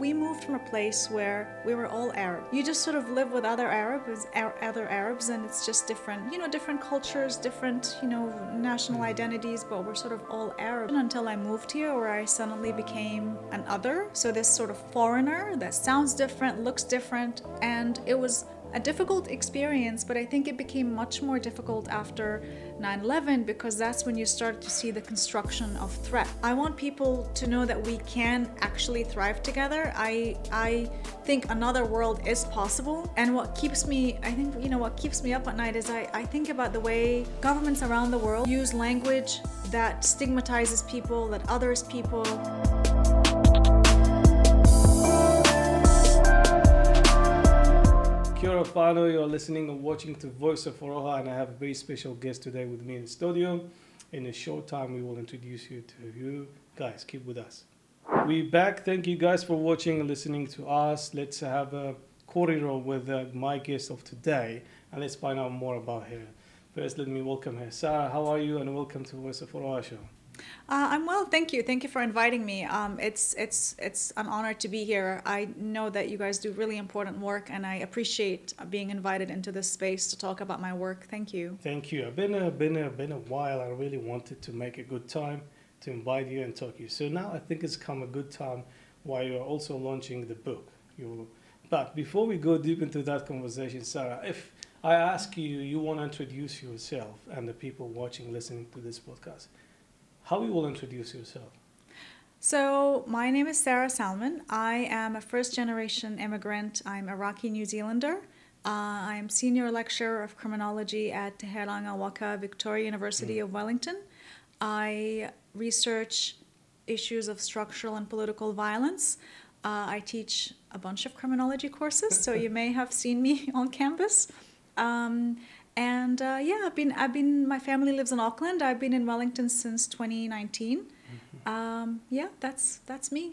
we moved from a place where we were all Arab. You just sort of live with other Arabs, and it's just different, different cultures, different, national identities, but we're sort of all Arab. Until I moved here, where I suddenly became an other, so this sort of foreigner that sounds different, looks different, and it was a difficult experience, but I think it became much more difficult after 9/11 because that's when you start to see the construction of threat. I want people to know that we can actually thrive together. I think another world is possible, and what keeps me up at night is I think about the way governments around the world use language that stigmatizes people, that others people. Kia ora whānau, you're listening or watching to Voice of Aroha, and I have a very special guest today with me in the studio. In a short time, we will introduce you to you. Guys, keep with us. We're back. Thank you guys for watching and listening to us. Let's have a corridor with my guest of today, and let's find out more about her. First, let me welcome her. Sara, how are you? And welcome to Voice of Aroha show. I'm well, thank you. Thank you for inviting me. It's an honor to be here. I know that you guys do really important work, and I appreciate being invited into this space to talk about my work. Thank you. Thank you. It's been a while. I really wanted to make a good time to invite you and talk to you. So now I think it's come a good time while you're also launching the book. But before we go deep into that conversation, Sara, if I ask you, you want to introduce yourself and the people watching, listening to this podcast, how you will introduce yourself? So my name is Sara Salman. I am a first-generation immigrant. I'm Iraqi New Zealander. I'm senior lecturer of criminology at Te Heranga Waka Victoria University of Wellington. I research issues of structural and political violence. I teach a bunch of criminology courses, so you may have seen me on campus. My family lives in Auckland. I've been in Wellington since 2019. That's me.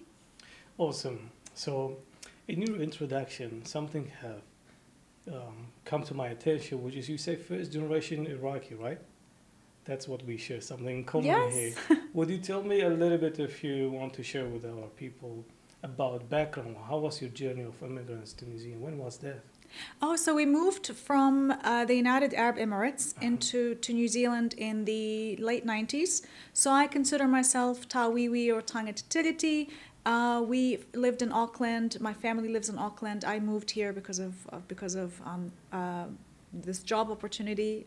Awesome. So in your introduction, something have come to my attention, which is you say first generation Iraqi, right? That's what we share, something in common here. Would you tell me a little bit, if you want to share with our people, about background? How was your journey of immigrants to New Zealand? When was that? So we moved from the United Arab Emirates into New Zealand in the late 90s. So I consider myself Tawiwi or Rangatiratanga. We lived in Auckland. My family lives in Auckland. I moved here because of this job opportunity,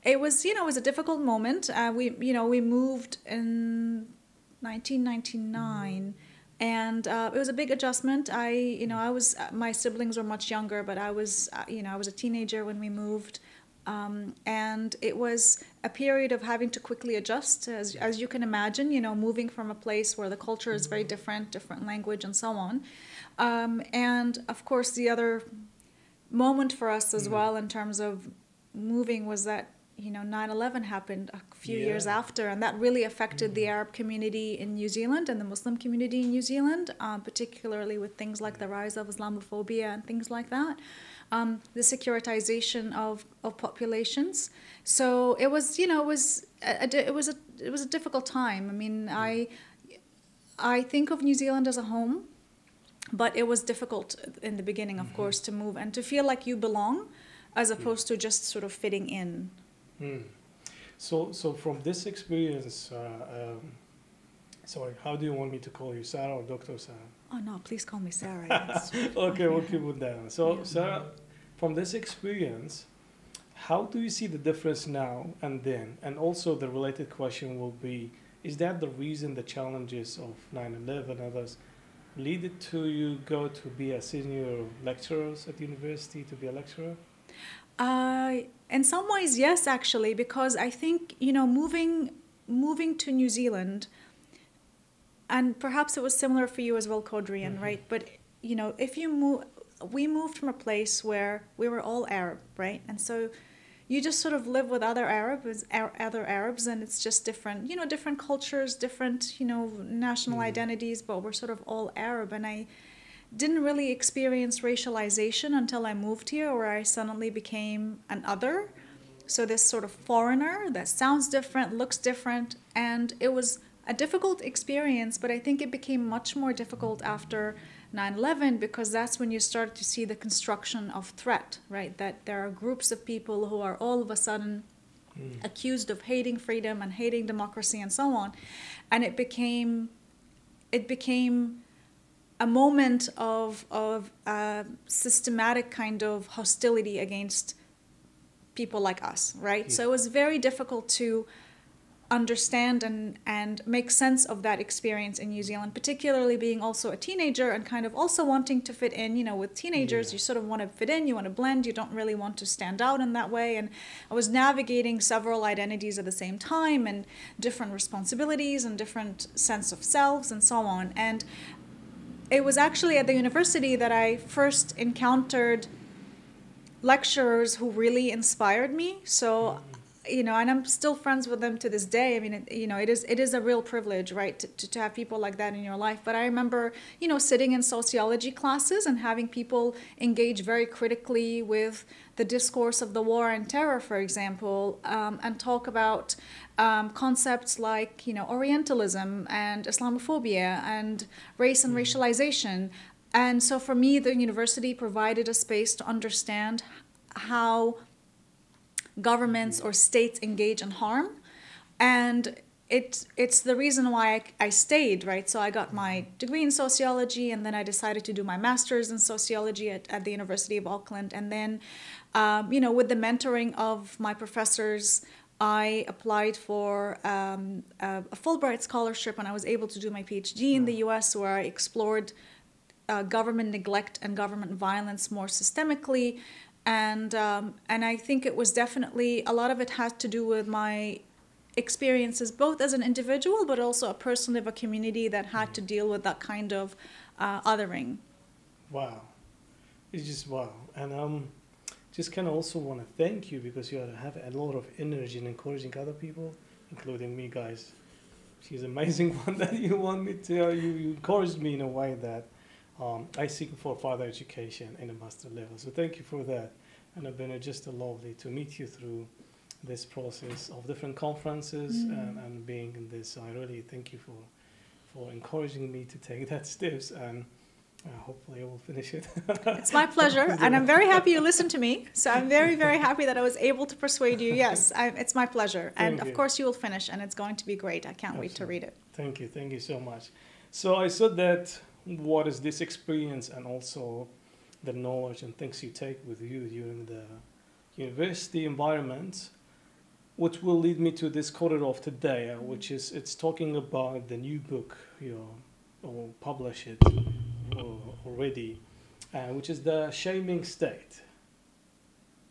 it was a difficult moment. We moved in 1999. And it was a big adjustment. My siblings were much younger, but I was a teenager when we moved. And it was a period of having to quickly adjust, as you can imagine, moving from a place where the culture is very different language and so on. And of course, the other moment for us as well in terms of moving was that 9/11 happened a few years after, and that really affected the Arab community in New Zealand and the Muslim community in New Zealand, particularly with things like the rise of Islamophobia and things like that, the securitization of populations. So it was a difficult time. I mean, I think of New Zealand as a home, but it was difficult in the beginning, of course, to move and to feel like you belong, as opposed to just sort of fitting in. So from this experience, sorry, how do you want me to call you, Sara or Dr. Sara? Oh no, please call me Sara. Okay, we'll keep it down. So Sara, from this experience, how do you see the difference now and then? And also the related question will be, is that the reason the challenges of 9/11 and others lead to you go to be a senior lecturer at university, to be a lecturer? In some ways, yes, actually, because I think, moving to New Zealand, and perhaps it was similar for you as well, Kodrian, right? But, if you move, we moved from a place where we were all Arab, right? And so you just sort of live with other Arabs, and it's just different, different cultures, different, national identities, but we're sort of all Arab. And I didn't really experience racialization until I moved here, where I suddenly became an other. So this sort of foreigner that sounds different, looks different, and it was a difficult experience, but I think it became much more difficult after 9/11, because that's when you start to see the construction of threat, right? That there are groups of people who are all of a sudden accused of hating freedom and hating democracy and so on. And it became a moment of systematic kind of hostility against people like us, right? Yeah. So it was very difficult to understand and make sense of that experience in New Zealand, particularly being also a teenager and kind of also wanting to fit in. You know, with teenagers, you sort of want to fit in, you want to blend, you don't really want to stand out in that way. And I was navigating several identities at the same time, and different responsibilities and different sense of selves and so on. And it was actually at the university that I first encountered lecturers who really inspired me. So, you know, and I'm still friends with them to this day. I mean, it is a real privilege, right, to have people like that in your life. But I remember, sitting in sociology classes and having people engage very critically with the discourse of the war and terror, for example, and talk about concepts like, Orientalism and Islamophobia and race and racialization. And so for me, the university provided a space to understand how governments or states engage in harm. And it's the reason why I stayed, right? So I got my degree in sociology, and then I decided to do my master's in sociology at the University of Auckland. And then, with the mentoring of my professors, I applied for a Fulbright scholarship, and I was able to do my PhD in the US, where I explored government neglect and government violence more systemically. And I think it was definitely, a lot of it had to do with my experiences, both as an individual, but also a person of a community that had to deal with that kind of othering. Wow. It's just wow. And just kind of also want to thank you, because you have a lot of energy in encouraging other people, including me, guys. She's an amazing one that you want me to, you encouraged me in a way that I seek for further education in a master level. So thank you for that. And it's been just lovely to meet you through this process of different conferences and being in this. So I really thank you for encouraging me to take that steps, and hopefully I will finish it. It's my pleasure, and I'm very happy you listened to me. So I'm very, very happy that I was able to persuade you. Yes, it's my pleasure. And of course you will finish, and it's going to be great. I can't wait to read it. Thank you so much. So I said that what is this experience, and also the knowledge and things you take with you during the university environment, which will lead me to this corridor of today, which is, it's talking about the new book or publish it already, which is The Shaming State.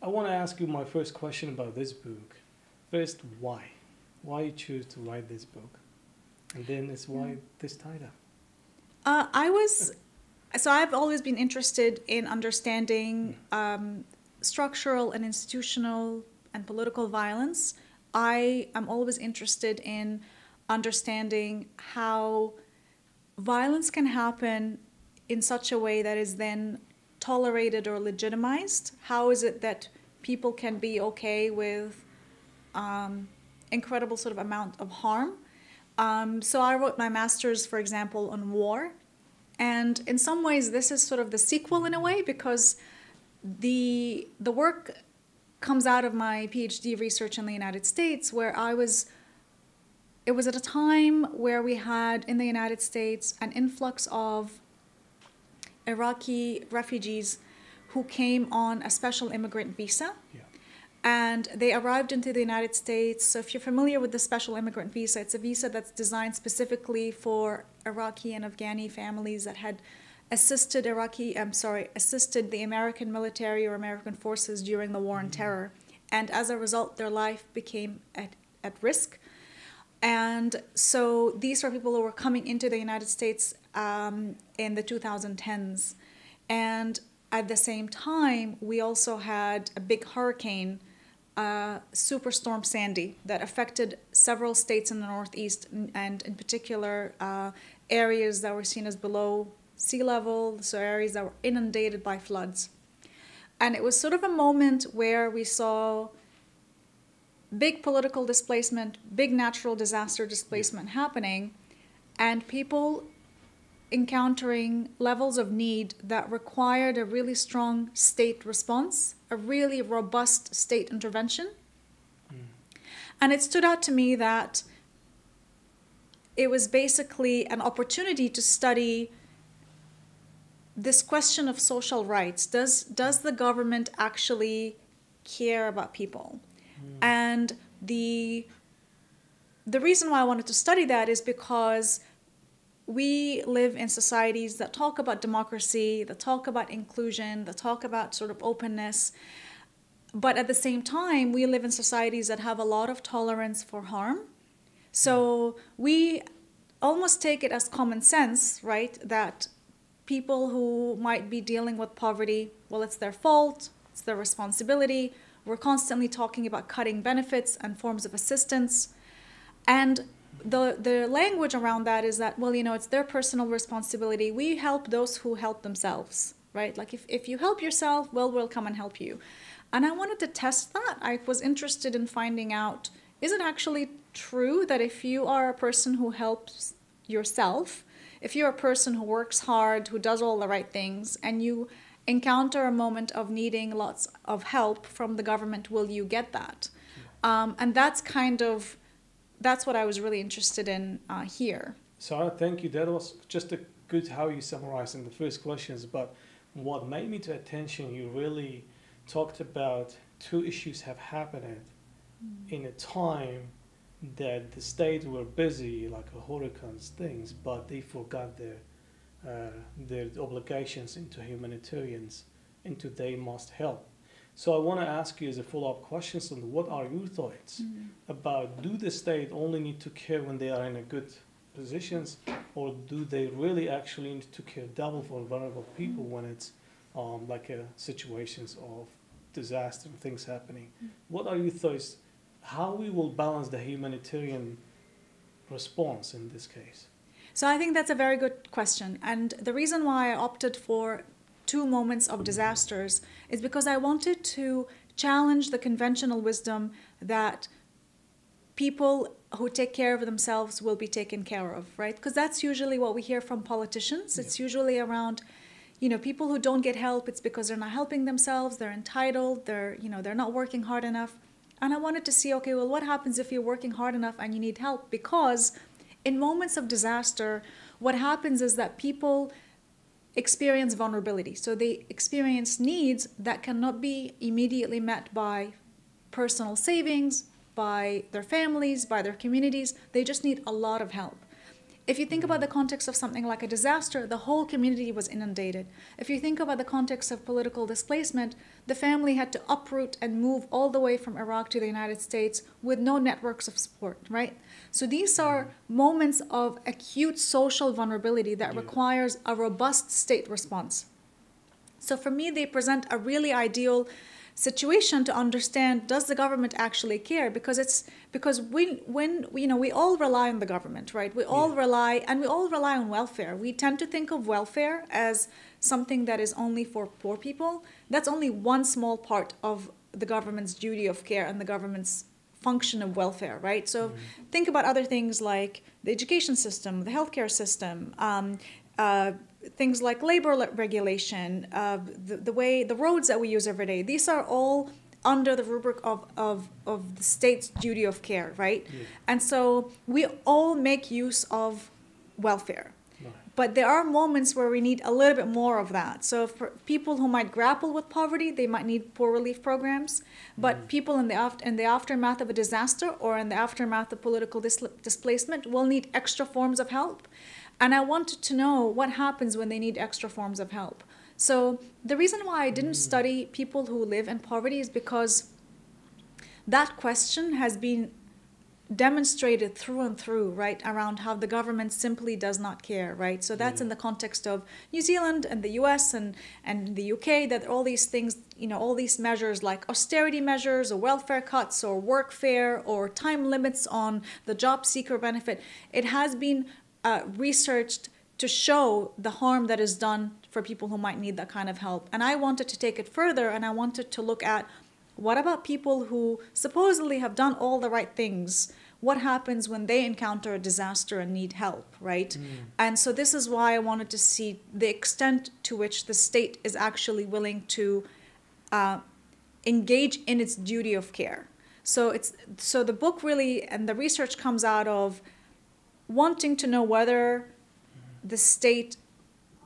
I want to ask you my first question about this book. First, why? Why you choose to write this book? And then it's why this title? I've always been interested in understanding structural and institutional and political violence. I am always interested in understanding how violence can happen in such a way that is then tolerated or legitimized. How is it that people can be okay with incredible sort of amount of harm? So I wrote my master's, for example, on war. And in some ways, this is sort of the sequel in a way, because the work comes out of my PhD research in the United States, where it was at a time where we had in the United States an influx of Iraqi refugees who came on a special immigrant visa. Yeah. And they arrived into the United States. So if you're familiar with the special immigrant visa, it's a visa that's designed specifically for Iraqi and Afghani families that had assisted the American military or American forces during the war on terror. And as a result, their life became at risk. And so these are people who were coming into the United States in the 2010s. And at the same time, we also had a big hurricane, Superstorm Sandy, that affected several states in the Northeast, and in particular areas that were seen as below sea level, so areas that were inundated by floods. And it was sort of a moment where we saw big political displacement, big natural disaster displacement happening, and people encountering levels of need that required a really strong state response, a really robust state intervention. And it stood out to me that it was basically an opportunity to study this question of social rights. Does the government actually care about people? And the reason why I wanted to study that is because we live in societies that talk about democracy, that talk about inclusion, that talk about sort of openness. But at the same time, we live in societies that have a lot of tolerance for harm. So we almost take it as common sense, right, that people who might be dealing with poverty, well, it's their fault, it's their responsibility. We're constantly talking about cutting benefits and forms of assistance. And the language around that is that, well, it's their personal responsibility. We help those who help themselves, right? Like if you help yourself, well, we'll come and help you. And I wanted to test that. I was interested in finding out, is it actually true that if you are a person who helps yourself, if you're a person who works hard, who does all the right things, and you encounter a moment of needing lots of help from the government, will you get that? And that's what I was really interested in here. Sarah, thank you. That was just a good how you summarized in the first questions. But what made me to attention, you really talked about two issues have happened in a time that the states were busy, like hurricanes, things, but they forgot their obligations into humanitarians, into they must help. So I want to ask you as a follow-up questions on what are your thoughts about, do the state only need to care when they are in a good positions, or do they really actually need to care double for vulnerable people when it's like situations of disaster and things happening? What are your thoughts? How we will balance the humanitarian response in this case? So I think that's a very good question. And the reason why I opted for 2 moments of disasters is because I wanted to challenge the conventional wisdom that people who take care of themselves will be taken care of, right? Because that's usually what we hear from politicians. Yeah. It's usually around, people who don't get help, it's because they're not helping themselves, they're entitled, they're not working hard enough. And I wanted to see, okay, well, what happens if you're working hard enough and you need help? Because in moments of disaster, what happens is that people experience vulnerability. So they experience needs that cannot be immediately met by personal savings, by their families, by their communities. They just need a lot of help. If you think about the context of something like a disaster, the whole community was inundated. If you think about the context of political displacement, the family had to uproot and move all the way from Iraq to the United States with no networks of support, right? So these are moments of acute social vulnerability that requires a robust state response. So for me, they present a really ideal situation to understand, does the government actually care? Because we all rely on the government, right? We all rely on welfare. We tend to think of welfare as something that is only for poor people. That's only one small part of the government's duty of care and the government's function of welfare, right? So think about other things like the education system, the healthcare system, things like labor regulation, the roads that we use every day. These are all under the rubric of the state's duty of care, right? Yeah. And so we all make use of welfare. Right. But there are moments where we need a little bit more of that. So for people who might grapple with poverty, they might need poor relief programs. But people in the aftermath of a disaster or in the aftermath of political displacement will need extra forms of help. And I wanted to know what happens when they need extra forms of help. So the reason why I didn't study people who live in poverty is because that question has been demonstrated through and through, right, around how the government simply does not care, right? So that's in the context of New Zealand and the US and the UK, that all these things, all these measures like austerity measures or welfare cuts or workfare or time limits on the job seeker benefit, it has been researched to show the harm that is done for people who might need that kind of help. And I wanted to take it further, and I wanted to look at what about people who supposedly have done all the right things? What happens when they encounter a disaster and need help, right? And so this is why I wanted to see the extent to which the state is actually willing to engage in its duty of care. So the book really, and the research comes out of wanting to know whether the state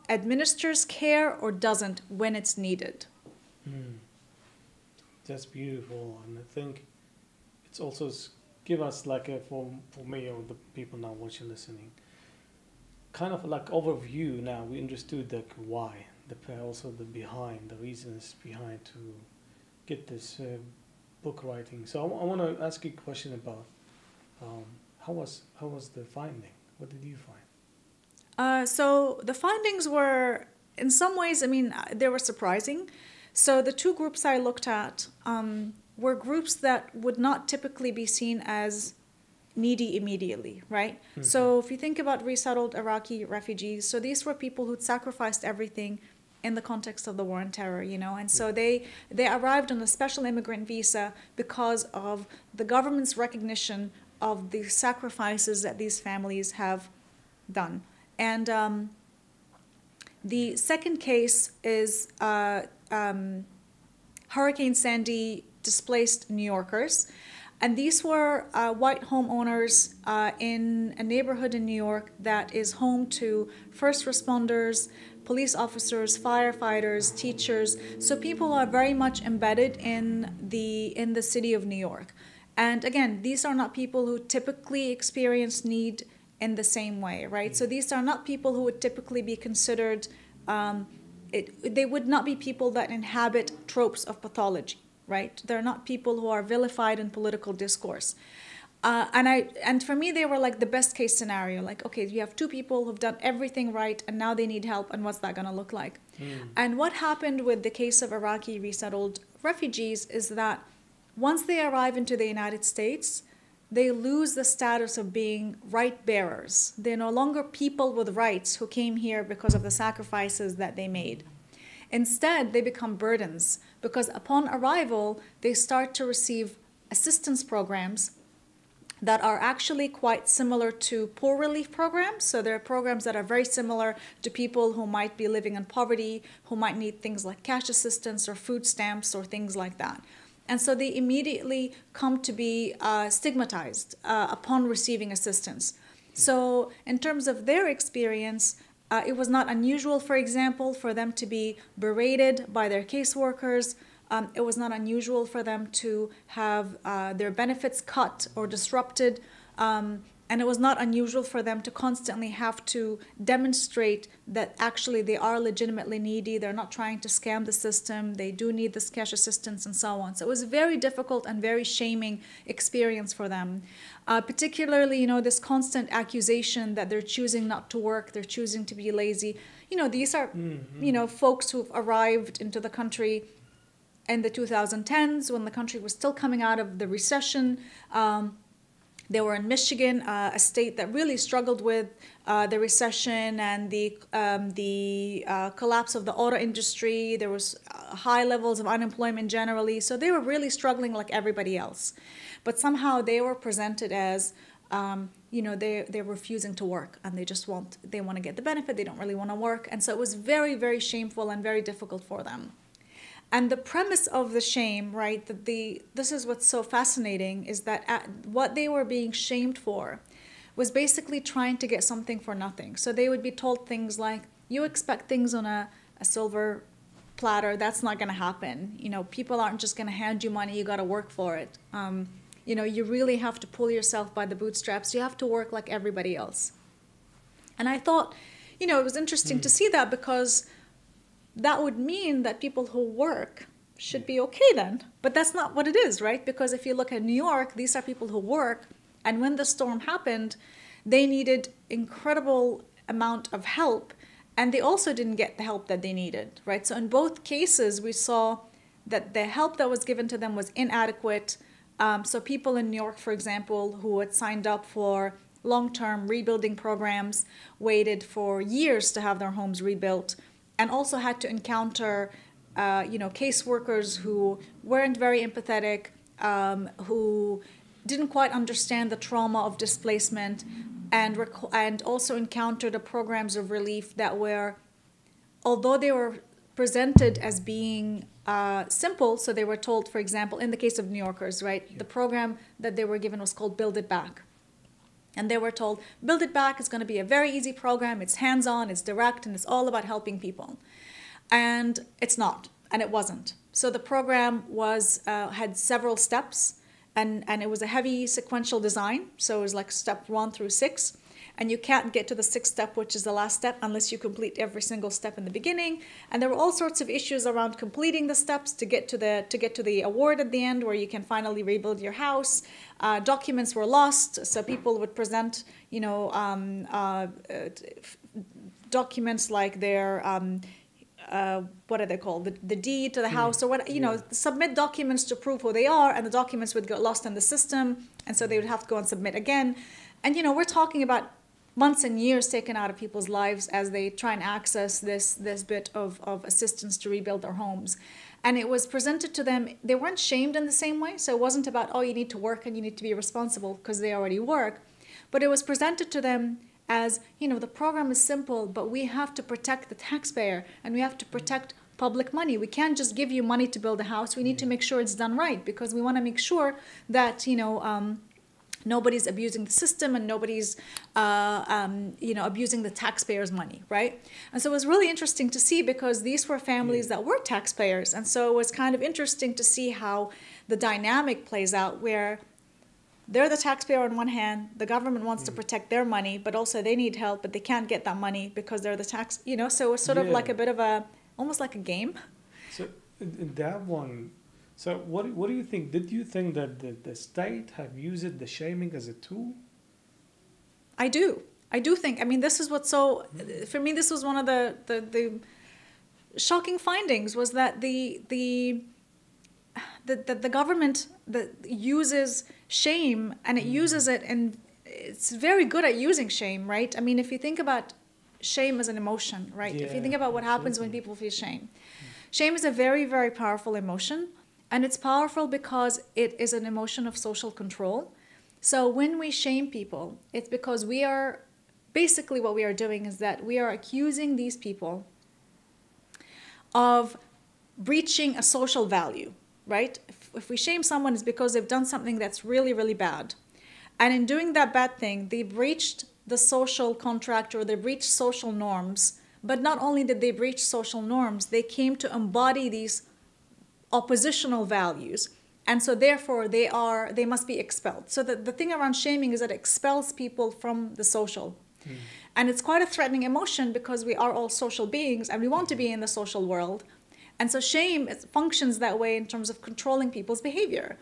administers care or doesn't when it's needed. That's beautiful, and I think it's also give us like a for me or the people now watching, listening, kind of like overview. Now we understood like why, also the behind, the reasons behind to get this book writing. So I want to ask you a question about how was the finding? What did you find? So the findings were, in some ways, I mean, they were surprising. So the two groups I looked at were groups that would not typically be seen as needy immediately, right? So if you think about resettled Iraqi refugees, so these were people who'd sacrificed everything in the context of the war on terror, you know, and so they arrived on a special immigrant visa because of the government's recognition of the sacrifices that these families have done. And the second case is Hurricane Sandy displaced New Yorkers. And these were white homeowners in a neighborhood in New York that is home to first responders, police officers, firefighters, teachers. So people are very much embedded in the city of New York. And again, these are not people who typically experience need in the same way, right? So these are not people who would typically be considered, they would not be people that inhabit tropes of pathology, right? They're not people who are vilified in political discourse. And for me, they were like the best case scenario. Like, okay, you have two people who've done everything right and now they need help, and what's that gonna look like? And what happened with the case of Iraqi resettled refugees is that once they arrive into the United States, they lose the status of being right bearers. They're no longer people with rights who came here because of the sacrifices that they made. Instead, they become burdens because upon arrival, they start to receive assistance programs that are actually quite similar to poor relief programs. So there are programs that are very similar to people who might be living in poverty, who might need things like cash assistance or food stamps or things like that. And so they immediately come to be stigmatized upon receiving assistance. So in terms of their experience, it was not unusual, for example, for them to be berated by their caseworkers. It was not unusual for them to have their benefits cut or disrupted. And it was not unusual for them to constantly have to demonstrate that actually they are legitimately needy. They're not trying to scam the system. They do need this cash assistance and so on. So it was a very difficult and very shaming experience for them. Particularly, you know, this constant accusation that they're choosing not to work, they're choosing to be lazy. You know, these are, you know, folks who've arrived into the country in the 2010s when the country was still coming out of the recession. They were in Michigan, a state that really struggled with the recession and the collapse of the auto industry. There was high levels of unemployment generally. So they were really struggling like everybody else. But somehow they were presented as, you know, they're refusing to work and they want to get the benefit. They don't really want to work. And so it was very, very shameful and very difficult for them. And the premise of the shame, right, that this is what's so fascinating, is that what they were being shamed for was basically trying to get something for nothing. So they would be told things like, you expect things on a silver platter, that's not going to happen. You know, people aren't just going to hand you money, you got to work for it. You know, you really have to pull yourself by the bootstraps. You have to work like everybody else. And I thought, you know, it was interesting to see that, because that would mean that people who work should be okay then. But that's not what it is, right? Because if you look at New York, these are people who work. And when the storm happened, they needed incredible amount of help. And they also didn't get the help that they needed, right? So in both cases, we saw that the help that was given to them was inadequate. So people in New York, for example, who had signed up for long-term rebuilding programs, waited for years to have their homes rebuilt, and also had to encounter caseworkers who weren't very empathetic, who didn't quite understand the trauma of displacement, and also encountered the programs of relief that were, although they were presented as being simple, so they were told, for example, in the case of New Yorkers, right, the program that they were given was called Build It Back. And they were told, Build It Back is going to be a very easy program, it's hands-on, it's direct, and it's all about helping people. And it's not, and it wasn't. So the program had several steps, and it was a heavy sequential design, so it was like step 1 through 6. And you can't get to the 6th step, which is the last step, unless you complete every single step in the beginning. And there were all sorts of issues around completing the steps to get to the award at the end, where you can finally rebuild your house. Documents were lost, so people would present, documents like their what are they called? The deed to the house, or what, submit documents to prove who they are, and the documents would get lost in the system, and so they would have to go and submit again. And we're talking about months and years taken out of people's lives as they try and access this bit of assistance to rebuild their homes. And it was presented to them, they weren't shamed in the same way, so it wasn't about, oh, you need to work and you need to be responsible, because they already work. But it was presented to them as, the program is simple, but we have to protect the taxpayer, and we have to protect public money. We can't just give you money to build a house. We need to make sure it's done right, because we want to make sure that, nobody's abusing the system, and nobody's, abusing the taxpayers' money, right? And so it was really interesting to see, because these were families that were taxpayers. And so it was kind of interesting to see how the dynamic plays out, where they're the taxpayer on one hand, the government wants to protect their money, but also they need help, but they can't get that money because they're the tax, so it's sort of like a bit of almost like a game. So in that one, so what do you think? Did you think that the state have used the shaming as a tool? I do think, this is what's so, for me, this was one of the shocking findings, was that the government that uses shame, and it uses it, and it's very good at using shame, right? If you think about shame as an emotion, right? If you think about what happens when people feel shame. Shame is a very, very powerful emotion, and it's powerful because it is an emotion of social control. So when we shame people, it's because we are, basically what we are doing is that we are accusing these people of breaching a social value, right? If we shame someone, it's because they've done something that's really, really bad. And in doing that bad thing, they breached the social contract, or they breached social norms. But not only did they breach social norms, they came to embody these oppositional values. And so therefore they must be expelled. So the thing around shaming is that it expels people from the social. And it's quite a threatening emotion, because we are all social beings and we want to be in the social world. And so shame functions that way in terms of controlling people's behavior.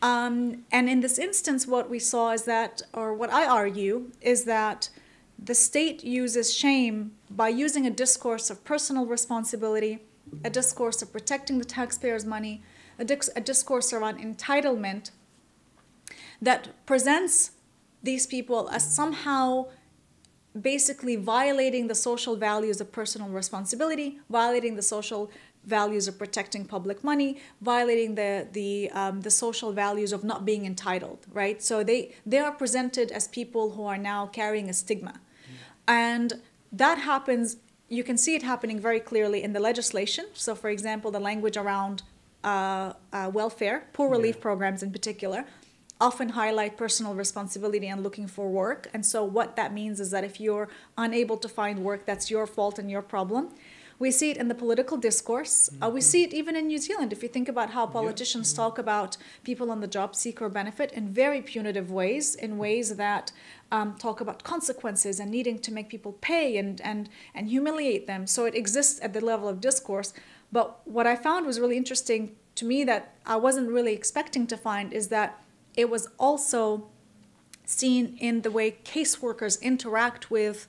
And in this instance, what we saw is that, or what I argue, is that the state uses shame by using a discourse of personal responsibility, a discourse of protecting the taxpayers' money, a discourse around entitlement, that presents these people as somehow basically violating the social values of personal responsibility, violating the social values of protecting public money, violating the social values of not being entitled, right? So they are presented as people who are now carrying a stigma. And that happens, you can see it happening very clearly in the legislation. So for example, the language around welfare, poor relief programs in particular, often highlight personal responsibility and looking for work. And so what that means is that if you're unable to find work, that's your fault and your problem. We see it in the political discourse. We see it even in New Zealand. If you think about how politicians talk about people on the job seeker benefit in very punitive ways, in ways that talk about consequences and needing to make people pay and humiliate them. So it exists at the level of discourse. But what I found was really interesting to me, that I wasn't really expecting to find, is that it was also seen in the way caseworkers interact with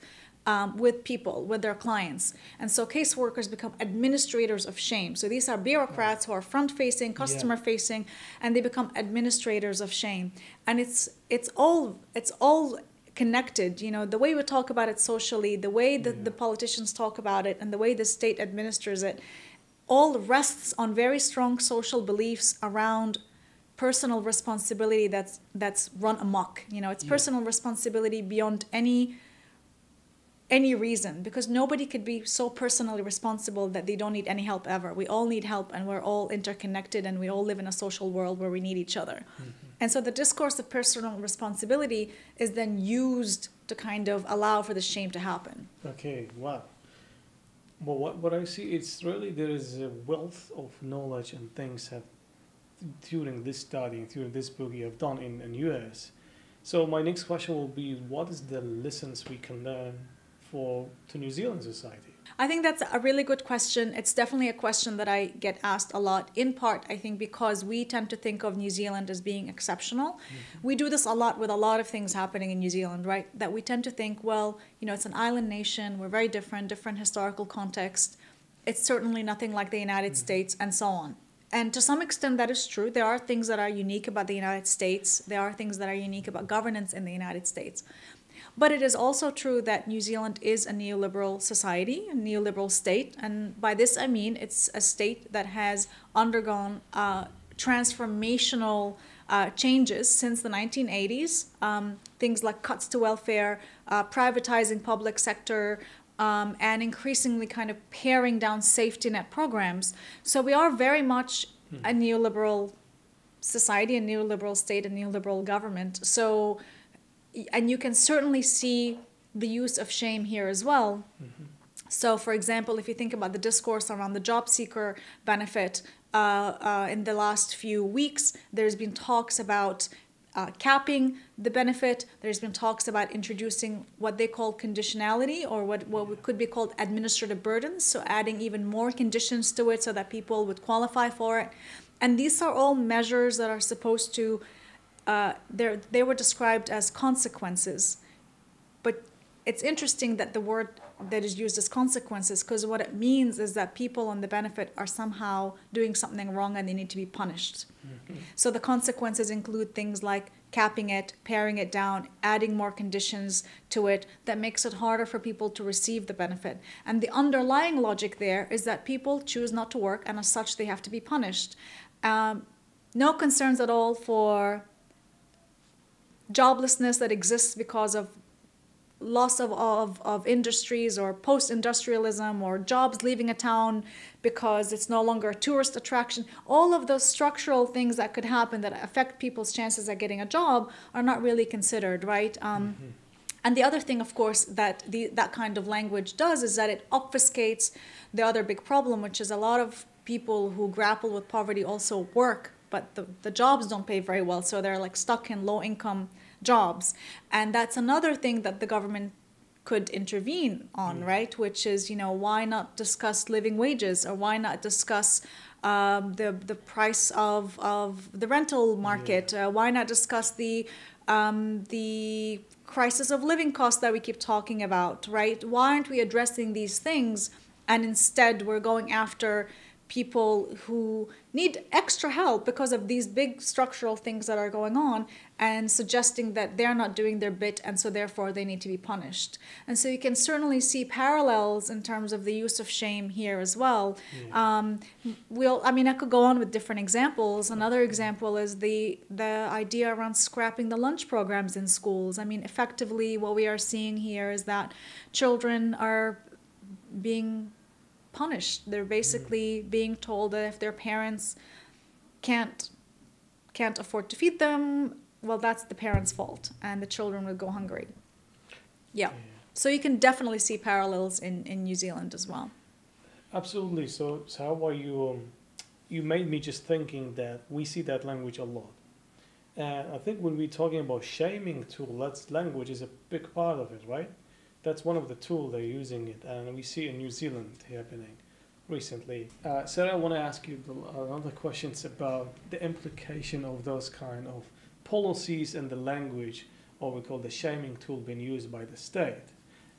people, with their clients. And so caseworkers become administrators of shame. So these are bureaucrats who are front-facing, customer-facing, and they become administrators of shame. And it's all connected. The way we talk about it socially, the way that the politicians talk about it, and the way the state administers it, all rests on very strong social beliefs around personal responsibility that's run amok. You know, it's personal responsibility beyond any reason, because nobody could be so personally responsible that they don't need any help ever. We all need help, and we're all interconnected, and we all live in a social world where we need each other. And so the discourse of personal responsibility is then used to kind of allow for the shame to happen. Okay, wow. Well, what I see, it's really, there is a wealth of knowledge and things have, during this study, during this book you have done in US. So my next question will be, what is the lessons we can learn to New Zealand society? I think that's a really good question. It's definitely a question that I get asked a lot, in part, I think, because we tend to think of New Zealand as being exceptional. We do this a lot with a lot of things happening in New Zealand, right? That we tend to think, well, you know, it's an island nation, we're very different historical context. It's certainly nothing like the United States, and so on. And to some extent that is true. There are things that are unique about the United States. There are things that are unique about governance in the United States. But it is also true that New Zealand is a neoliberal society, a neoliberal state. And by this I mean it's a state that has undergone transformational changes since the 1980s. Things like cuts to welfare, privatizing public sector, and increasingly kind of paring down safety net programs. So we are very much a neoliberal society, a neoliberal state, a neoliberal government. So, and you can certainly see the use of shame here as well. So, for example, if you think about the discourse around the job seeker benefit, in the last few weeks, there's been talks about capping the benefit. There's been talks about introducing what they call conditionality, or what could be called administrative burdens, so adding even more conditions to it so that people would qualify for it. And these are all measures that are supposed to, they were described as consequences. But it's interesting that the word that is used as consequences, because what it means is that people on the benefit are somehow doing something wrong and they need to be punished. So the consequences include things like capping it, paring it down, adding more conditions to it that makes it harder for people to receive the benefit. And the underlying logic there is that people choose not to work, and as such they have to be punished. No concerns at all for joblessness that exists because of loss of industries or post-industrialism, or jobs leaving a town because it's no longer a tourist attraction. All of those structural things that could happen that affect people's chances of getting a job are not really considered, right? And the other thing, of course, that that kind of language does is that it obfuscates the other big problem, which is a lot of people who grapple with poverty also work, but the jobs don't pay very well, so they're like stuck in low-income jobs. And that's another thing that the government could intervene on, right? Which is, you know, why not discuss living wages, or why not discuss the price of the rental market? Why not discuss the crisis of living costs that we keep talking about, right? Why aren't we addressing these things, and instead we're going after people who need extra help because of these big structural things that are going on, and suggesting that they're not doing their bit, and so therefore they need to be punished. And so you can certainly see parallels in terms of the use of shame here as well. I could go on with different examples. Another example is the idea around scrapping the lunch programs in schools. I mean, effectively what we are seeing here is that children are being punished. They're basically being told that if their parents can't afford to feed them, well, that's the parents' fault, and the children would go hungry. Yeah. So you can definitely see parallels in New Zealand as well. Absolutely. So how are you? You made me just thinking that we see that language a lot, and I think when we're talking about shaming tool, that's language is a big part of it, right? That's one of the tools they're using it, and we see in New Zealand happening recently. Sarah, I want to ask you another questions about the implication of those kind of policies and the language, or we call the shaming tool, being used by the state.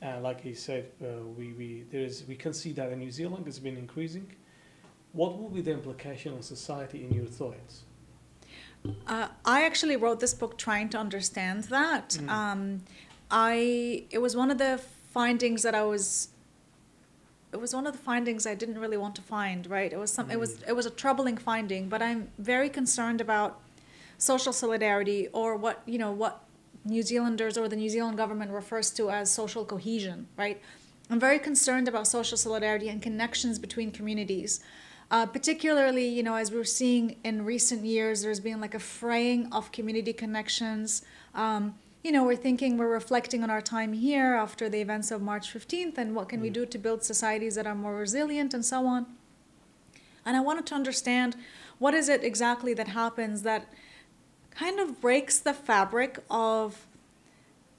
And like he said, we can see that in New Zealand it's been increasing. What will be the implication on society in your thoughts? I actually wrote this book trying to understand that. It was one of the findings that I was was one of the findings I didn't really want to find, right? It was a troubling finding, but I'm very concerned about social solidarity, or what New Zealanders or the New Zealand government refers to as social cohesion, right? I'm very concerned about social solidarity and connections between communities. Particularly, as we're seeing in recent years, there's been like a fraying of community connections. We're reflecting on our time here after the events of March 15th, and what can we do to build societies that are more resilient and so on. And I wanted to understand, what is it exactly that happens that kind of breaks the fabric of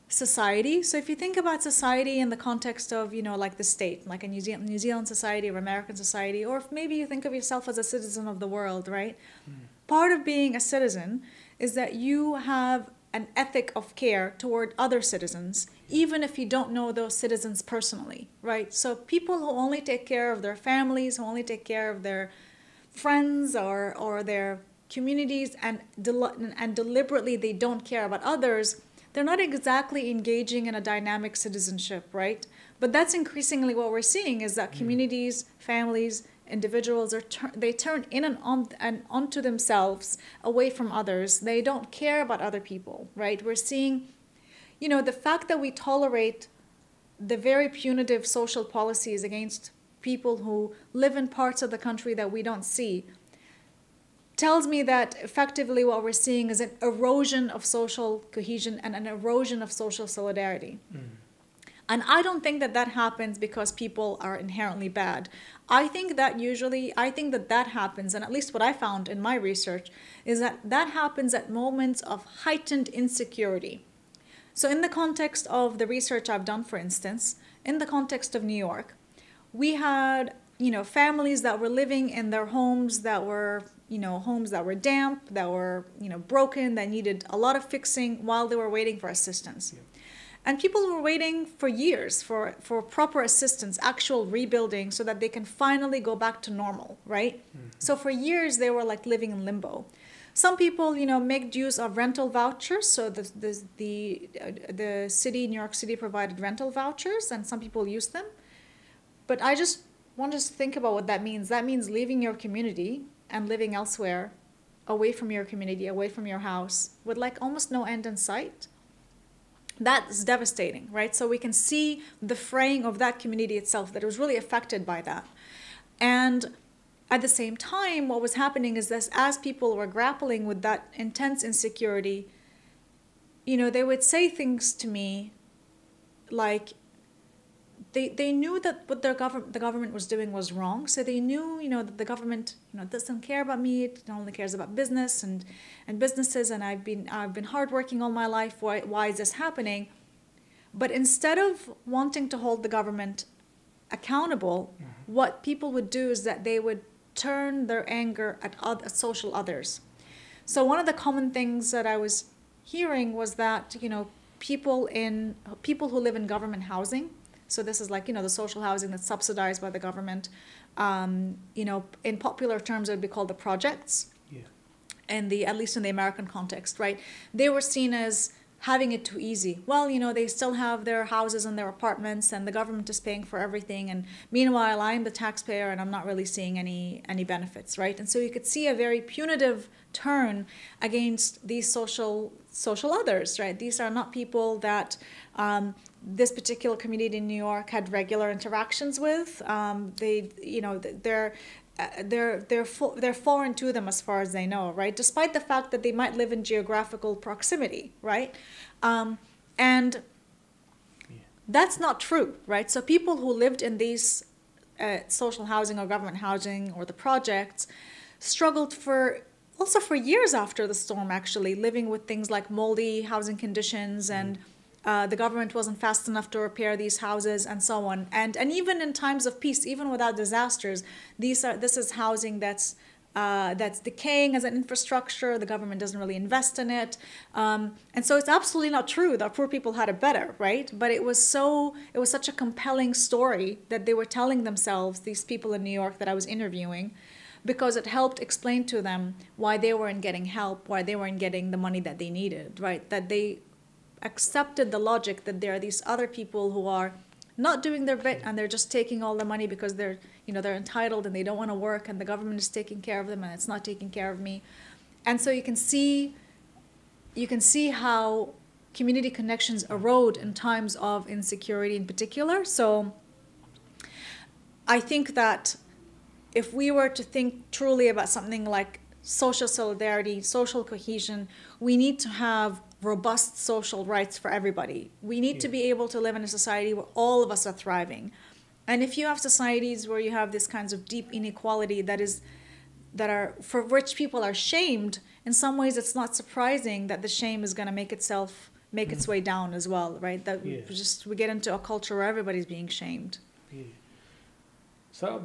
society? So if you think about society in the context of, like the state, like a New Zealand society or American society, or if maybe you think of yourself as a citizen of the world, right? Part of being a citizen is that you have an ethic of care toward other citizens, even if you don't know those citizens personally, right? So people who only take care of their families, who only take care of their friends or their communities, and deliberately they don't care about others, they're not exactly engaging in a dynamic citizenship, right? But that's increasingly what we're seeing, is that communities, families, individuals they turn in and onto themselves, away from others. They don't care about other people, right? We're seeing, the fact that we tolerate the very punitive social policies against people who live in parts of the country that we don't see, tells me that effectively what we're seeing is an erosion of social cohesion and an erosion of social solidarity. And I don't think that happens because people are inherently bad. I think that happens, and at least what I found in my research, is that happens at moments of heightened insecurity. So in the context of the research I've done, for instance, in the context of New York, we had, families that were living in their homes that were damp, that were, broken, that needed a lot of fixing while they were waiting for assistance. Yeah. And people were waiting for years for proper assistance, actual rebuilding, so that they can finally go back to normal, right? So for years, they were like living in limbo. Some people, make use of rental vouchers. So the city, New York City, provided rental vouchers, and some people use them. But I just want us to think about what that means. That means leaving your community and living elsewhere, away from your community, away from your house, with like almost no end in sight. That's devastating, right? So we can see the fraying of that community itself, that it was really affected by that. And at the same time, what was happening is that as people were grappling with that intense insecurity, they would say things to me like, they knew that what the government was doing was wrong. So they knew, that the government, doesn't care about me. It only cares about business and businesses. And I've been hardworking all my life. Why is this happening? But instead of wanting to hold the government accountable, what people would do is that they would turn their anger at social others. So one of the common things that I was hearing was that, people who live in government housing. So this is like, the social housing that's subsidized by the government. In popular terms, it would be called the projects. Yeah. At least in the American context, right? They were seen as having it too easy. Well, they still have their houses and their apartments, and the government is paying for everything. And meanwhile, I'm the taxpayer, and I'm not really seeing any benefits, right? And so you could see a very punitive turn against these social others, right? These are not people that this particular community in New York had regular interactions with. They're foreign to them as far as they know, right? Despite the fact that they might live in geographical proximity, right? And that's not true, right? So people who lived in these social housing or government housing or the projects struggled for years after the storm, actually, living with things like moldy housing conditions, and the government wasn't fast enough to repair these houses, and so on. And even in times of peace, even without disasters, this is housing that's decaying as an infrastructure. The government doesn't really invest in it, and so it's absolutely not true that poor people had it better, right? But it was such a compelling story that they were telling themselves, these people in New York that I was interviewing, because it helped explain to them why they weren't getting help, why they weren't getting the money that they needed, right? That they accepted the logic that there are these other people who are not doing their bit, and they're just taking all the money because they're entitled and they don't want to work, and the government is taking care of them and it's not taking care of me. And so you can see how community connections erode in times of insecurity in particular. So I think that if we were to think truly about something like social solidarity, social cohesion, we need to have robust social rights for everybody. We need to be able to live in a society where all of us are thriving. And if you have societies where you have this kinds of deep inequality for which people are shamed, in some ways it's not surprising that the shame is going to make its way down as well, right? That we get into a culture where everybody's being shamed. Yeah. So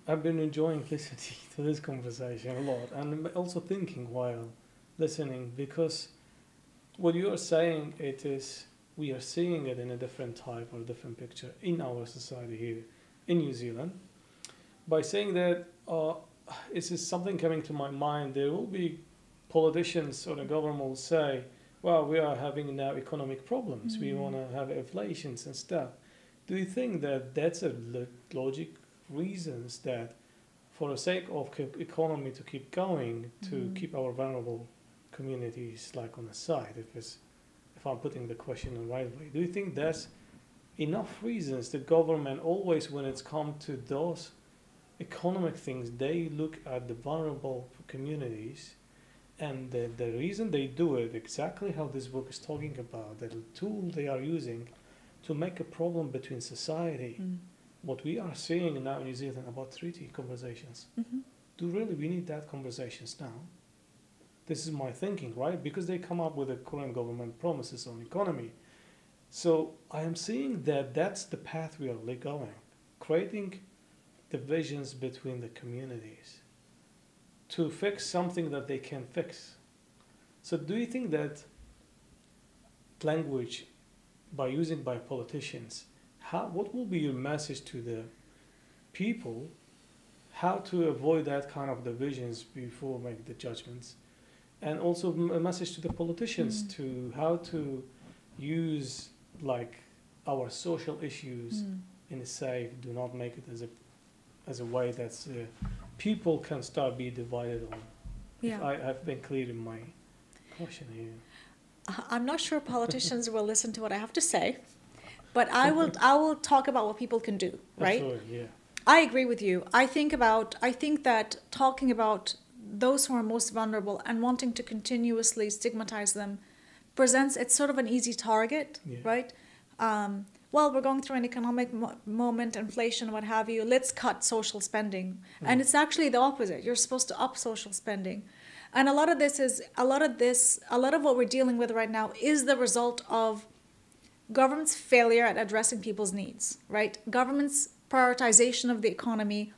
I've been enjoying listening to this conversation a lot, and also thinking while listening, because what you are saying, we are seeing it in a different type or different picture in our society here in New Zealand. By saying that, it's just something coming to my mind. There will be politicians or the government will say, well, we are having now economic problems. We want to have inflations and stuff. Do you think that that's a logic reasons that for the sake of economy to keep going, to keep our vulnerable communities like on the side, if I'm putting the question in the right way, do you think that's enough reasons the government always, when it's come to those economic things, they look at the vulnerable communities, and the reason they do it, exactly how this book is talking about, the tool they are using to make a problem between society, what we are seeing now in New Zealand about treaty conversations. Do really we need that conversations now? This is my thinking, right? Because they come up with the current government promises on economy. So I am seeing that that's the path we are going, creating divisions between the communities to fix something that they can fix. So do you think that language by politicians, what will be your message to the people, how to avoid that kind of divisions before making the judgments, and also a message to the politicians to how to use like our social issues in a safe, do not make it as a way that people can start be divided on. Yeah. I've been clear in my question here. I'm not sure politicians will listen to what I have to say, but I will talk about what people can do, right? Absolutely, yeah. I agree with you. I think that talking about those who are most vulnerable and wanting to continuously stigmatize them it's sort of an easy target, right? Well, we're going through an economic moment, inflation, what have you. Let's cut social spending. And it's actually the opposite. You're supposed to up social spending. And a lot of what we're dealing with right now is the result of government's failure at addressing people's needs, right? Government's prioritization of the economy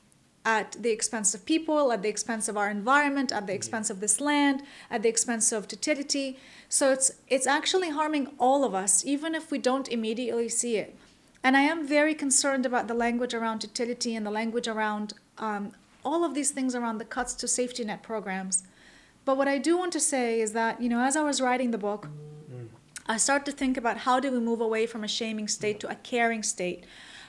at the expense of people, at the expense of our environment, at the expense of this land, at the expense of fertility. So it's actually harming all of us, even if we don't immediately see it. And I am very concerned about the language around utility and the language around all of these things around the cuts to safety net programs. But what I do want to say is that, as I was writing the book, I start to think about how do we move away from a shaming state to a caring state?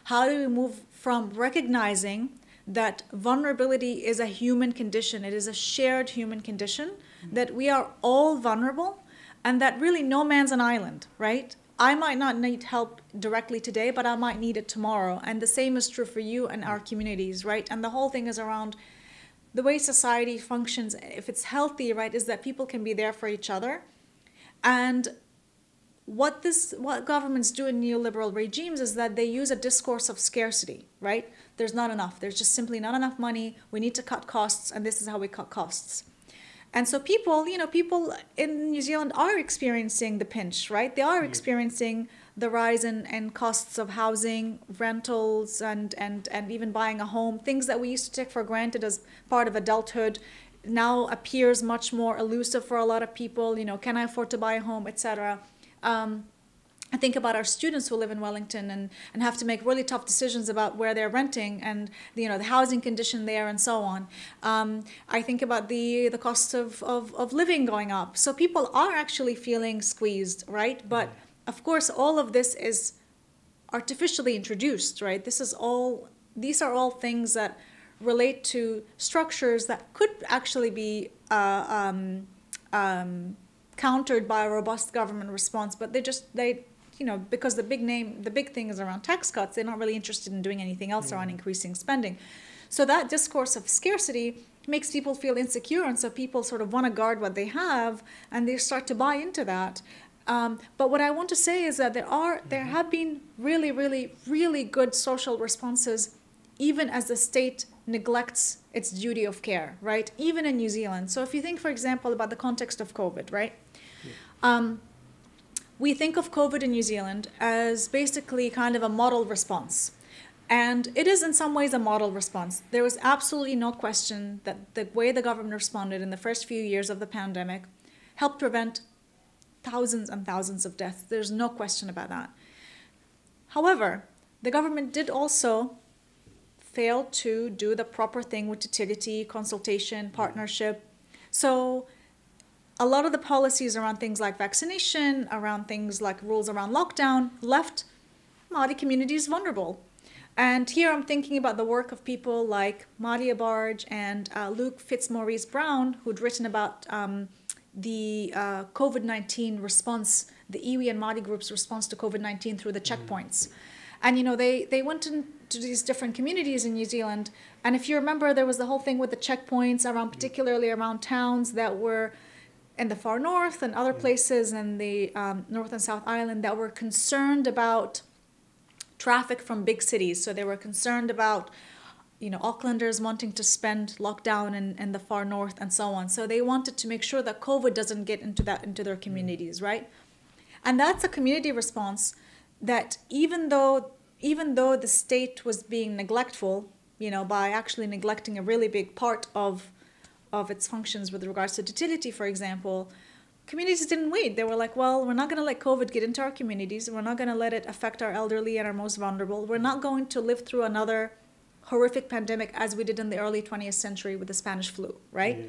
How do we move from recognizing that vulnerability is a human condition, it is a shared human condition, that we are all vulnerable, and that really no man's an island, right? I might not need help directly today, but I might need it tomorrow. And the same is true for you and our communities, right? And the whole thing is around the way society functions, if it's healthy, right, is that people can be there for each other. And what governments do in neoliberal regimes is that they use a discourse of scarcity, right? There's not enough. There's just simply not enough money. We need to cut costs, and this is how we cut costs. And so people in New Zealand are experiencing the pinch, right? They are experiencing the rise in costs of housing, rentals, and even buying a home. Things that we used to take for granted as part of adulthood now appears much more elusive for a lot of people. Can I afford to buy a home, etc. I think about our students who live in Wellington and have to make really tough decisions about where they're renting and the housing condition there and so on. I think about the cost of living going up. So people are actually feeling squeezed, right? But of course, all of this artificially introduced, right? These are all things that relate to structures that could actually be countered by a robust government response, but they because the big thing is around tax cuts, they're not really interested in doing anything else around increasing spending. So that discourse of scarcity makes people feel insecure, and so people sort of want to guard what they have, and they start to buy into that. But what I want to say is that there have been really, really, really good social responses, even as the state neglects its duty of care, right? Even in New Zealand. So if you think, for example, about the context of COVID, right? We think of COVID in New Zealand as basically kind of a model response. And it is in some ways a model response. There was absolutely no question that the way the government responded in the first few years of the pandemic helped prevent thousands and thousands of deaths. There's no question about that. However, the government did also fail to do the proper thing with utility, consultation, partnership. So a lot of the policies around things like vaccination, around things like rules around lockdown, left Māori communities vulnerable. And here I'm thinking about the work of people like Bargh and Luke Fitzmaurice Brown, who'd written about the COVID-19 response, the iwi and Māori groups' response to COVID-19 through the checkpoints. And, they went into these different communities in New Zealand. And if you remember, there was the whole thing with the checkpoints particularly around towns that were in the far north and other places in the North and South Island that were concerned about traffic from big cities. So they were concerned about, Aucklanders wanting to spend lockdown in the far north and so on. So they wanted to make sure that COVID doesn't get into their communities, right? And that's a community response that even though the state was being neglectful, by actually neglecting a really big part of its functions with regards to utility, for example, communities didn't wait. They were like, well, we're not going to let COVID get into our communities. We're not going to let it affect our elderly and our most vulnerable. We're not going to live through another horrific pandemic as we did in the early 20th century with the Spanish flu, right? Yeah.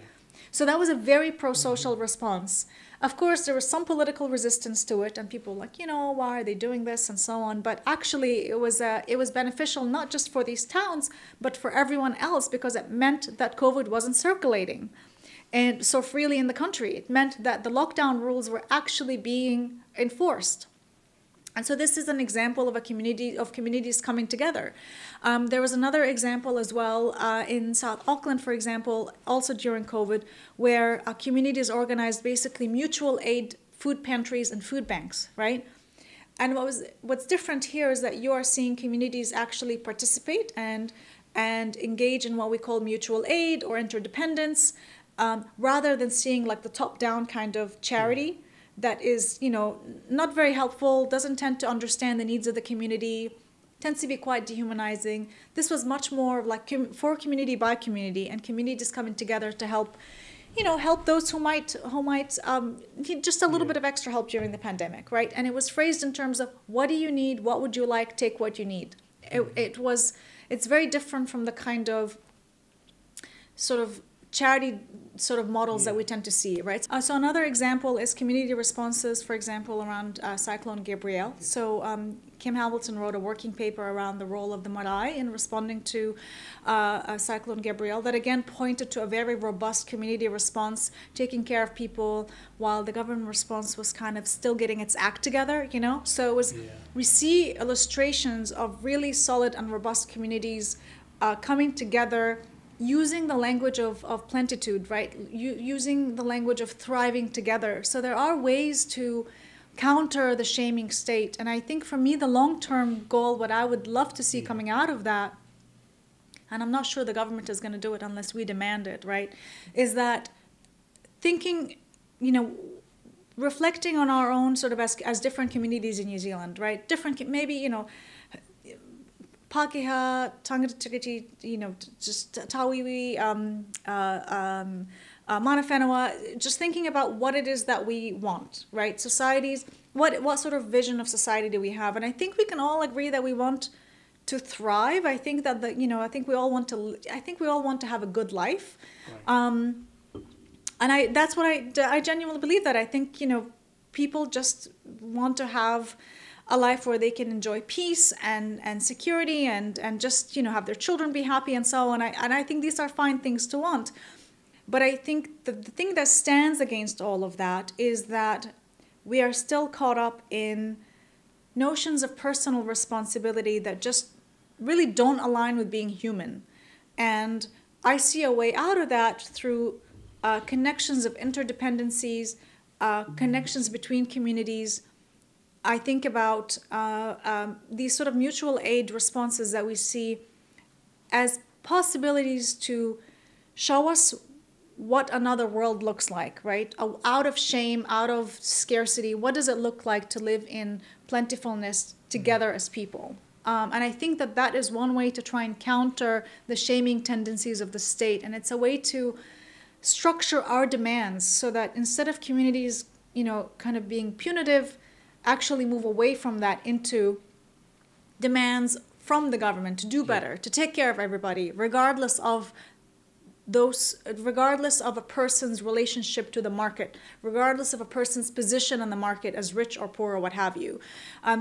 So that was a very pro-social response. Of course, there was some political resistance to it, and people were like, why are they doing this and so on. But actually, it was beneficial not just for these towns, but for everyone else, because it meant that COVID wasn't circulating and so freely in the country. It meant that the lockdown rules were actually being enforced. And so this is an example of communities coming together. There was another example as well in South Auckland, for example, also during COVID, where communities organized basically mutual aid food pantries and food banks, right? And what's different here is that you are seeing communities actually participate and engage in what we call mutual aid or interdependence, rather than seeing like the top-down kind of charity that is, not very helpful, doesn't tend to understand the needs of the community, tends to be quite dehumanizing. This was much more like for community by community, and communities coming together to help, help those who might need just a little bit of extra help during the pandemic, right? And it was phrased in terms of, what do you need? What would you like? Take what you need. It's very different from the kind of sort of charity sort of models that we tend to see, right? So another example is community responses, for example, around Cyclone Gabrielle. So Kim Hamilton wrote a working paper around the role of the marae in responding to Cyclone Gabrielle that again pointed to a very robust community response, taking care of people while the government response was kind of still getting its act together, So it was, we see illustrations of really solid and robust communities coming together, using the language of plentitude, right? Using the language of thriving together. So there are ways to counter the shaming state. And I think for me, the long-term goal, what I would love to see coming out of that, and I'm not sure the government is going to do it unless we demand it, right, is that thinking, reflecting on our own sort of as different communities in New Zealand, right? Different, maybe, Pākehā, Tangatiriti, just Tawiwi, Mana Whenua, just thinking about what it is that we want, right? Societies, what sort of vision of society do we have? And I think we can all agree that we want to thrive. I think that I think we all want to have a good life. Right. And that's what I genuinely believe, that I think, people just want to have a life where they can enjoy peace and security and just, you know, have their children be happy and so on. And I think these are fine things to want. But I think the thing that stands against all of that is that we are still caught up in notions of personal responsibility that just really don't align with being human. And I see a way out of that through connections of interdependencies, connections between communities. I think about these sort of mutual aid responses that we see as possibilities to show us what another world looks like, right? Out of shame, out of scarcity, what does it look like to live in plentifulness together as people? And I think that that is one way to try and counter the shaming tendencies of the state. And it's a way to structure our demands so that instead of communities, you know, kind of being punitive, actually move away from that into demands from the government to do better, to take care of everybody, regardless of a person's relationship to the market, regardless of a person's position in the market as rich or poor or what have you,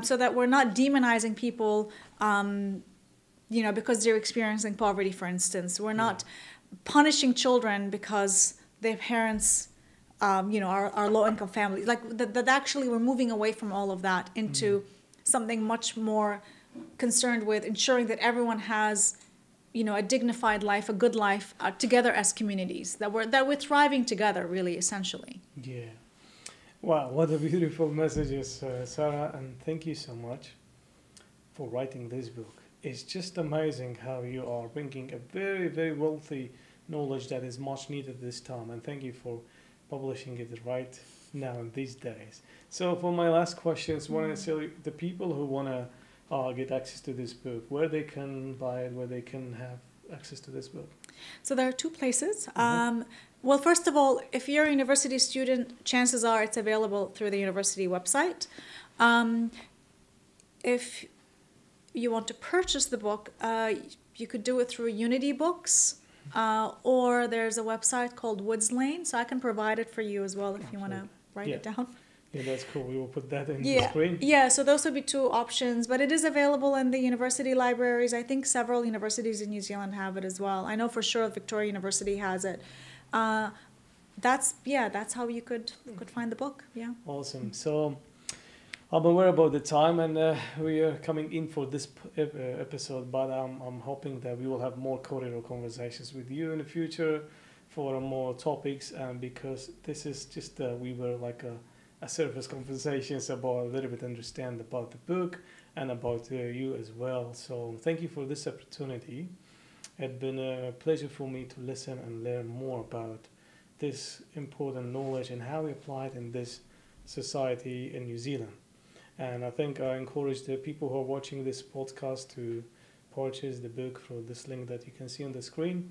so that we're not demonizing people, you know, because they're experiencing poverty, for instance. We're not punishing children because their parents, you know, are low-income families. Like that actually we're moving away from all of that into something much more concerned with ensuring that everyone has, you know, a dignified life, a good life together as communities, that we're thriving together, really, essentially. Yeah. Wow, what a beautiful messages, Sara, and thank you so much for writing this book. It's just amazing how you are bringing a very, very wealthy knowledge that is much needed this time, and thank you for publishing it right now in these days. So for my last questions, want to say the people who want to get access to this book, where they can buy it, where they can have access to this book? So there are two places. Well, first of all, if you're a university student, chances are it's available through the university website. If you want to purchase the book, you could do it through Unity Books, or there's a website called Woods Lane, so I can provide it for you as well if you want to write it down. Yeah, that's cool. We will put that in the screen. Yeah, so those would be two options, but it is available in the university libraries. I think several universities in New Zealand have it as well. I know for sure Victoria University has it. That's how you could find the book. Yeah. Awesome. So I'm aware about the time, and we are coming in for this episode, but I'm hoping that we will have more corridor conversations with you in the future for more topics, and because this is just we were like a surface conversations about a little bit understand about the book and about you as well. So thank you for this opportunity. It's been a pleasure for me to listen and learn more about this important knowledge and how we apply it in this society in New Zealand. And I think I encourage the people who are watching this podcast to purchase the book through this link that you can see on the screen,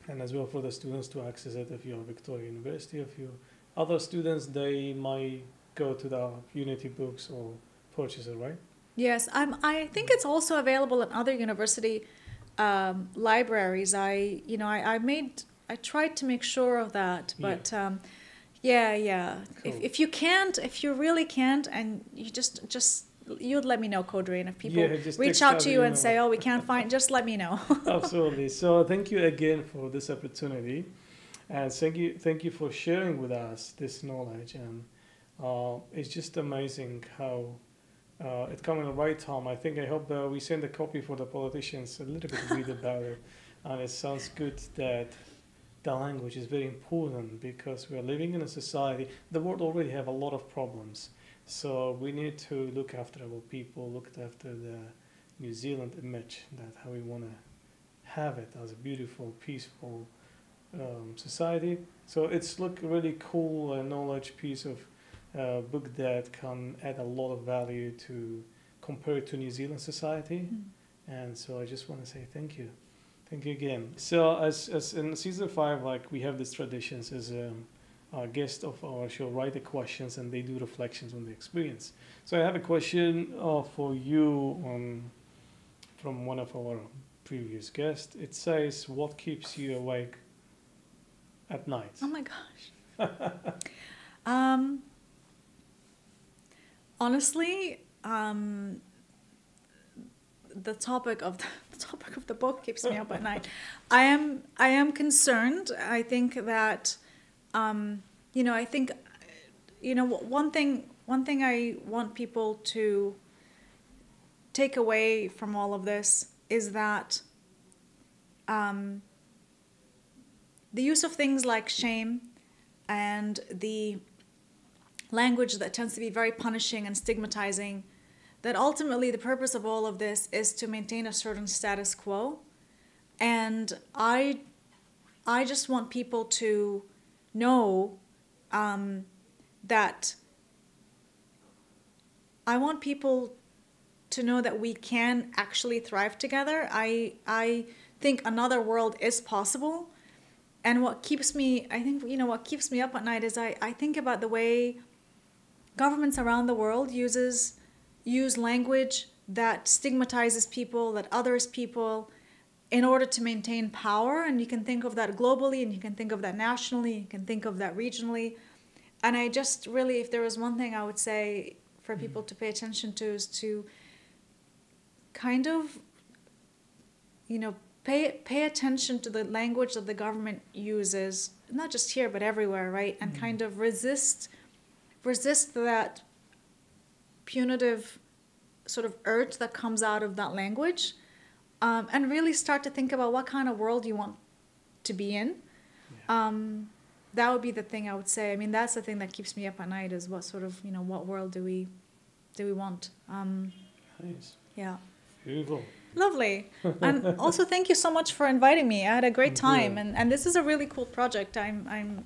and as well for the students to access it if you're Victoria University. If you other students, they might go to the Unity Books or purchase it, right? Yes, I think it's also available in other university libraries. I tried to make sure of that, but Cool. If you really can't, and you just you'd let me know, Kodri, and if people reach out to you and say, "Oh, we can't find," just let me know. Absolutely. So thank you again for this opportunity. And thank you for sharing with us this knowledge, and it's just amazing how it comes in the right time. I hope we send a copy for the politicians a little bit read about it, and it sounds good that the language is very important because we are living in a society. The world already have a lot of problems, so we need to look after our people, look after the New Zealand image, that how we want to have it as a beautiful, peaceful society. So it's really cool knowledge piece of book that can add a lot of value to compare to New Zealand society. And so I just want to say thank you again. So as in season 5, like we have these traditions as a guest of our show write the questions and they do reflections on the experience. So I have a question for you from one of our previous guests. It says, what keeps you awake at night? Oh my gosh. Honestly, the topic of the book keeps me up at night. I am concerned. I think that I think one thing I want people to take away from all of this is that the use of things like shame and the language that tends to be very punishing and stigmatizing, that ultimately the purpose of all of this is to maintain a certain status quo. And I just want people to know that I want people to know that we can actually thrive together. I think another world is possible. And what keeps me up at night is I think about the way governments around the world use language that stigmatizes people, that others people, in order to maintain power. And you can think of that globally, and you can think of that nationally, you can think of that regionally. And I just really, if there was one thing I would say for people to pay attention to, is to kind of, pay attention to the language that the government uses, not just here, but everywhere, right? And kind of resist that punitive sort of urge that comes out of that language, and really start to think about what kind of world you want to be in. Yeah. That would be the thing I would say. I mean, that's the thing that keeps me up at night, is what sort of, what world do we want? Nice. Yeah. Beautiful. Lovely. And also thank you so much for inviting me. I had a great time, and this is a really cool project. I'm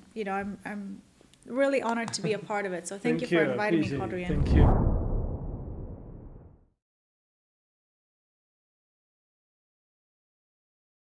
really honored to be a part of it. So thank you for inviting me, Quadrian. Thank you.